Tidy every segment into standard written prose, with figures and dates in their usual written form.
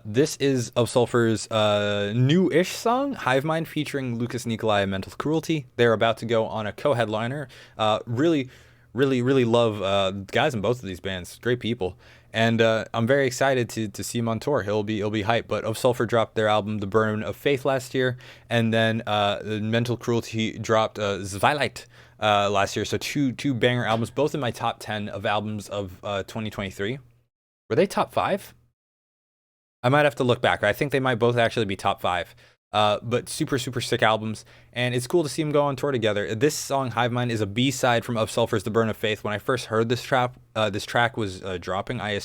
This is of Sulfur's new-ish song, Hive Mind, featuring Lucas Nicolai and Mental Cruelty. They're about to go on a co-headliner. Really love guys in both of these bands. Great people. And I'm very excited to see him on tour. He'll be hype. But Of Sulfur dropped their album The Burn of Faith last year, and then Mental Cruelty dropped Zweiheit last year. So two banger albums, both in my top 10 of albums of 2023. Were they top 5? I might have to look back. I think they might both actually be top 5. But super sick albums, and it's cool to see them go on tour together. This song, Hive Mind, is a B-side from Of Sulfur's The Burn of Faith. When I first heard this track was dropping, I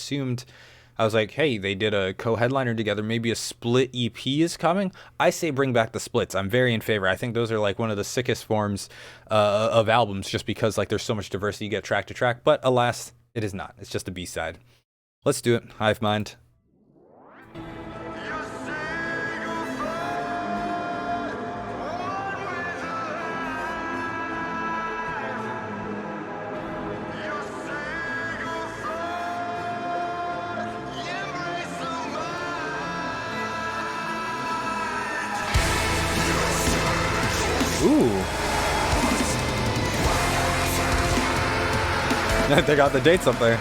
was like, hey, they did a co-headliner together. Maybe a split EP is coming. I say bring back the splits. I'm very in favor. I think those are like one of the sickest forms of albums, just because like there's so much diversity you get track to track. But alas, it is not. It's just a B-side. Let's do it. Hive Mind. Ooh. They got the dates up there.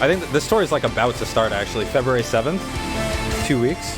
I think this story is like about to start actually. February 7th, 2 weeks.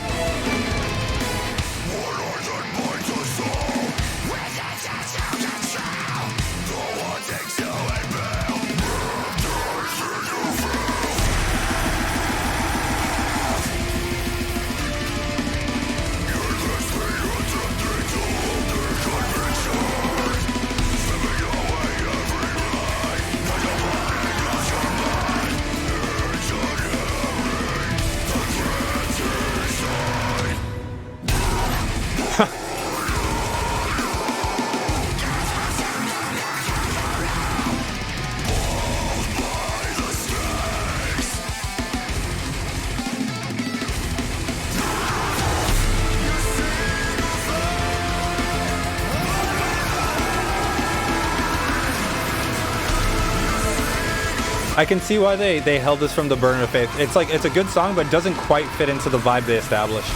I can see why they held this from The Burn of Faith. It's like, it's a good song, but it doesn't quite fit into the vibe they established.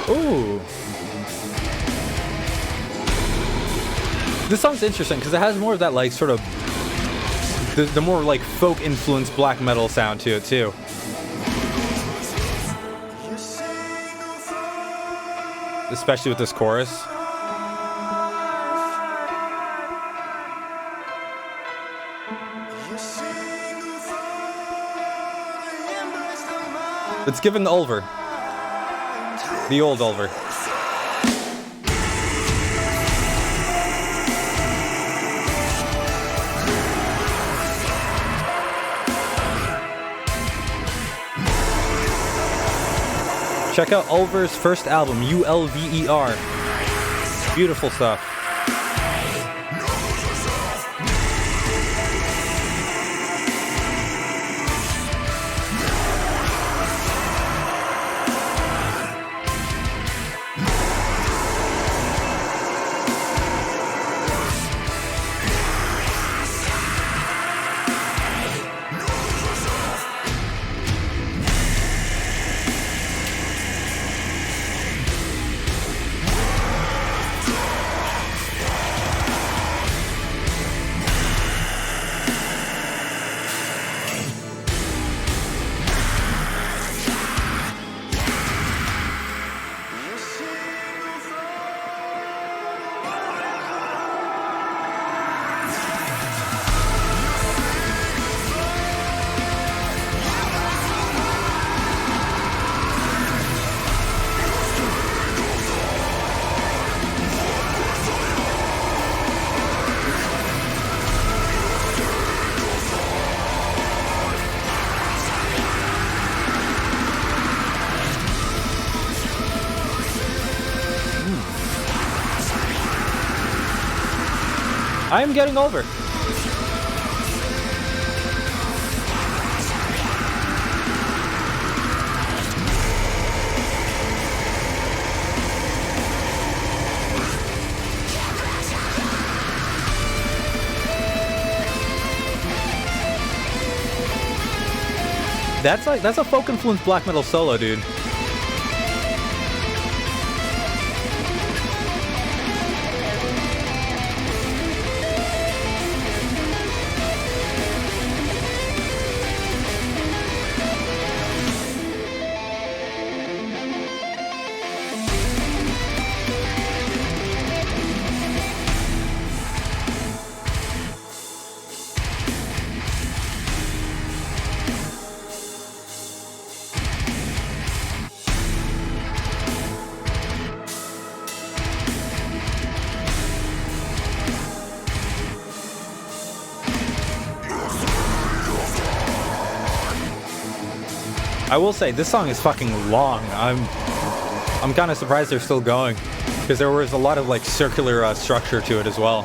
Ooh. This song's interesting because it has more of that like sort of the more like folk influenced black metal sound to it too. Especially with this chorus. It's given the Ulver. The old Ulver. Check out Ulver's first album, Ulver. Beautiful stuff. I am getting over. That's a folk influenced black metal solo, dude. I will say this song is fucking long. I'm kind of surprised they're still going, because there was a lot of like circular structure to it as well.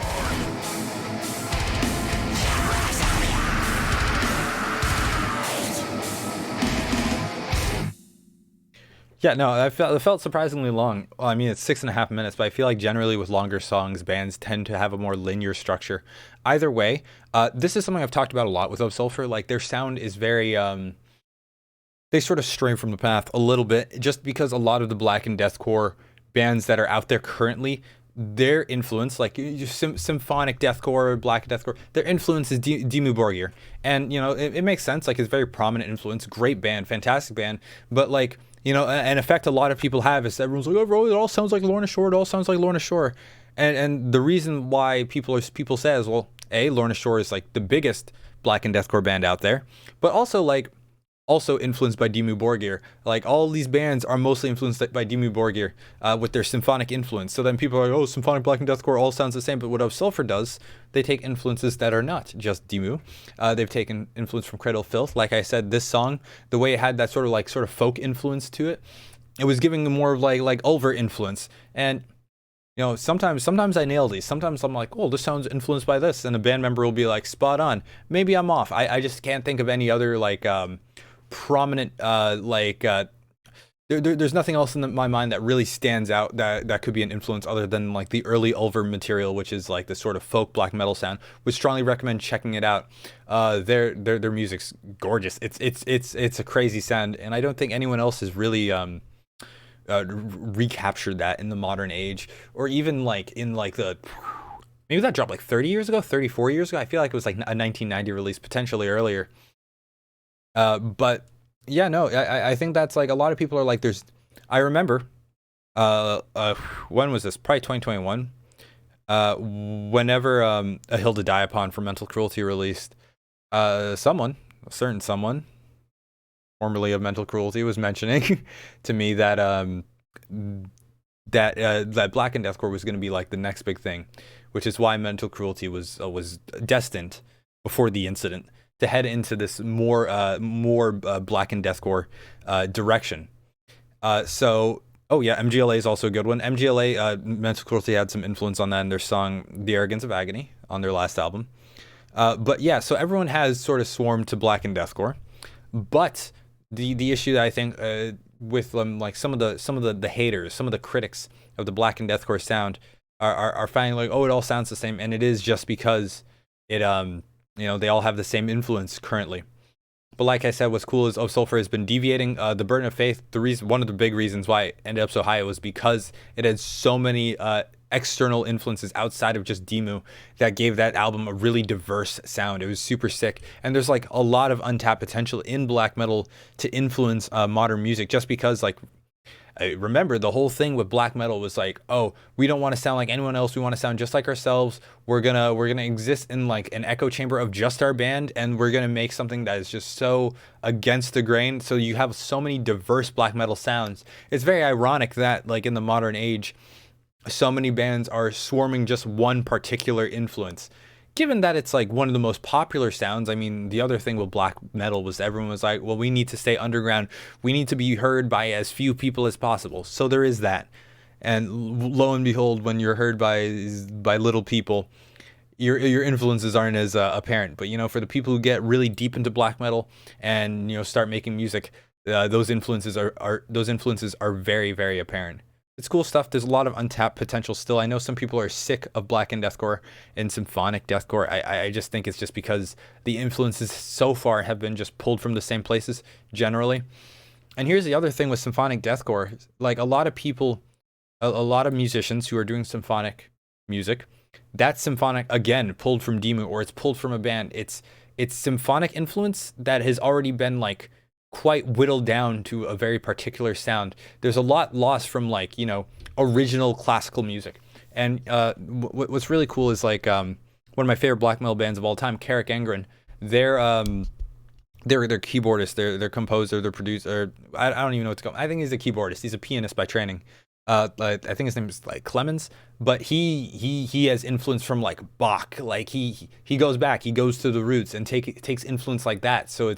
Yeah, no, it felt surprisingly long. Well, I mean, it's 6.5 minutes, but I feel like generally with longer songs, bands tend to have a more linear structure. Either way, this is something I've talked about a lot with Sulfur. Like, their sound is very they sort of stray from the path a little bit, just because a lot of the black and deathcore bands that are out there currently, their influence, like symphonic deathcore, black deathcore, their influence is Dimmu Borgir. And, you know, it makes sense. Like, it's very prominent influence, great band, fantastic band. But, like, you know, an effect a lot of people have is everyone's like, oh, it all sounds like Lorna Shore, it all sounds like Lorna Shore. And the reason why people say is, well, A, Lorna Shore is like the biggest black and deathcore band out there, but also like, also influenced by Dimmu Borgir. Like, all these bands are mostly influenced by Dimmu Borgir with their symphonic influence. So then people are like, oh, symphonic black and deathcore all sounds the same. But what Sulfur does, they take influences that are not just Dimmu. They've taken influence from Cradle of Filth. Like I said, this song, the way it had that sort of folk influence to it, it was giving them more of like Ulver influence. And, you know, sometimes I nail these. Sometimes I'm like, oh, this sounds influenced by this. And a band member will be like, spot on. Maybe I'm off. I just can't think of any other like prominent there's nothing else in my mind that really stands out that could be an influence other than like the early Ulver material, which is like the sort of folk black metal sound. Would strongly recommend checking it out. Their music's gorgeous. It's a crazy sound, and I don't think anyone else has really recaptured that in the modern age, or even like in like the, maybe that dropped like 30 years ago, 34 years ago. I feel like it was like a 1990 release, potentially earlier. But yeah, no, I think that's like, a lot of people are like, I remember, when was this? Probably 2021. Whenever, A Hill to Die Upon for Mental Cruelty released, a certain someone, formerly of Mental Cruelty, was mentioning to me that, that black and deathcore was going to be like the next big thing, which is why Mental Cruelty was destined before the incident to head into this more black and deathcore direction. So, oh yeah, MGLA is also a good one. MGLA, Mental Cruelty had some influence on that in their song The Arrogance of Agony on their last album. But yeah, so everyone has sort of swarmed to black and deathcore. But the issue that I think with like some of the haters, some of the critics of the black and deathcore sound are finding like, oh, it all sounds the same, and it is just because it you know, they all have the same influence currently. But like I said, what's cool is Sulfur has been deviating. The Burden of Faith, one of the big reasons why it ended up so high was because it had so many external influences outside of just Dimmu that gave that album a really diverse sound. It was super sick. And there's like a lot of untapped potential in black metal to influence modern music, just because like, remember, the whole thing with black metal was like, oh, we don't want to sound like anyone else. We want to sound just like ourselves. We're gonna exist in like an echo chamber of just our band, and we're gonna make something that is just so against the grain. So you have so many diverse black metal sounds. It's very ironic that like in the modern age, so many bands are swarming just one particular influence. Given that it's like one of the most popular sounds, I mean, the other thing with black metal was everyone was like, well, we need to stay underground. We need to be heard by as few people as possible. So there is that. And lo and behold, when you're heard by little people, your influences aren't as apparent. But for the people who get really deep into black metal and start making music, those influences are very, very apparent. It's cool stuff. There's a lot of untapped potential still. I know some people are sick of black and deathcore and symphonic deathcore. I just think it's just because the influences so far have been just pulled from the same places generally. And here's the other thing with symphonic deathcore. Like a lot of people, a lot of musicians who are doing symphonic music, that's symphonic again pulled from Demu, or it's pulled from a band. It's symphonic influence that has already been like quite whittled down to a very particular sound. There's a lot lost from like original classical music. And what's really cool is like one of my favorite black metal bands of all time, Carrick Engren. They're keyboardist, they're composer, they're producer. I don't even know what to call him. I think he's a keyboardist. He's a pianist by training. I think his name is like Clemens, but he has influence from like Bach. Like he goes back, he goes to the roots and takes influence like that. So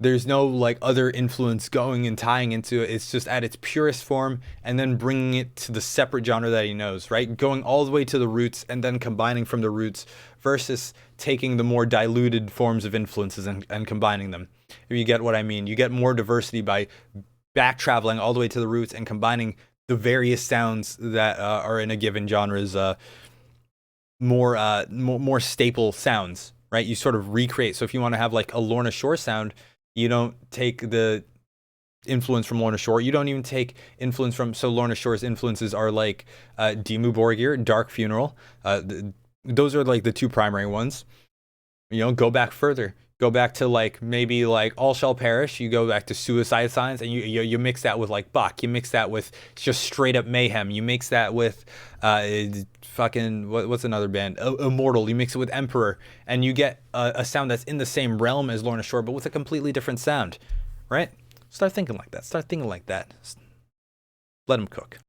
there's no like other influence going and tying into it. It's just at its purest form and then bringing it to the separate genre that he knows, right? Going all the way to the roots and then combining from the roots versus taking the more diluted forms of influences and combining them. If you get what I mean, you get more diversity by back traveling all the way to the roots and combining the various sounds that are in a given genre's more staple sounds, right? You sort of recreate. So if you want to have like a Lorna Shore sound, you don't take the influence from Lorna Shore. You don't even take influence from. So Lorna Shore's influences are like Dimmu Borgir, Dark Funeral. Those are like the two primary ones. Go back further. Go back to like maybe like All Shall Perish. You go back to Suicide Signs, and you mix that with like Bach. You mix that with just straight up mayhem. You mix that with fucking what's another band? Immortal. You mix it with Emperor, and you get a sound that's in the same realm as Lorna Shore, but with a completely different sound, right? Start thinking like that. Let them cook.